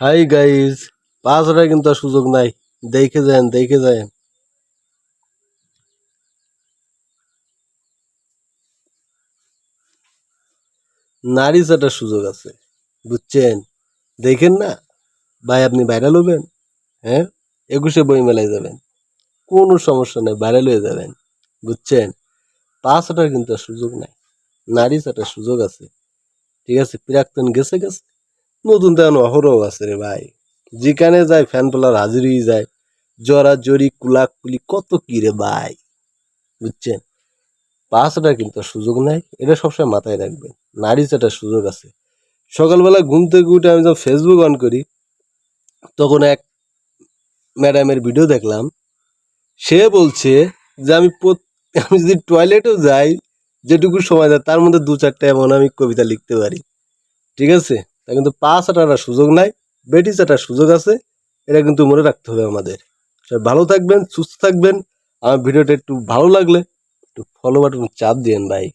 Hi guys, 5 হাজার কিন্তু আর সুযোগ নাই। দেখে যান। নারী চাটার সুযোগ আছে, বুঝছেন? দেখেন না ভাই, আপনি ভাইরাল হবেন। হ্যাঁ, 21-এ বই মেলায় যাবেন, কোনো সমস্যা নেই, ভাইরাল হয়ে যাবেন, বুঝছেন? 5 হাজার কিন্তু আর সুযোগ নাই। নারী চাটার সুযোগ আছে, ঠিক আছে? প্রাক্তন গেছে, নতুন তো এখন অহরহ আছে রে ভাই। যেখানে যায় ফ্যান ফলোয়ার হাজির হয়ে যায়, জড়াজড়ি কুলাকুলি কত কি রে ভাই, বুঝছেন? 5 হাজার কিন্তু আর সুযোগ নাই, এটা সবসময় মাথায় রাখবেন। নারী চাটার সুযোগ আছে। সকালবেলা ঘুম থেকে উঠে আমি যখন ফেসবুক অন করি, তখন এক ম্যাডামের ভিডিও দেখলাম। সে বলছে যে আমি যদি টয়লেটেও যাই, যেটুকু সময় যায় তার মধ্যে 2-4টা এমন আমি কবিতা লিখতে পারি, ঠিক আছে? তা কিন্তু 5 হাজার আর সুযোগ নাই, বেটি চাটার সুযোগ আছে। এটা কিন্তু মনে রাখতে হবে আমাদের। সবাই ভালো থাকবেন, সুস্থ থাকবেন। আমার ভিডিওটা একটু ভালো লাগলে একটু ফলো বাটন চাপ দিয়েন ভাই।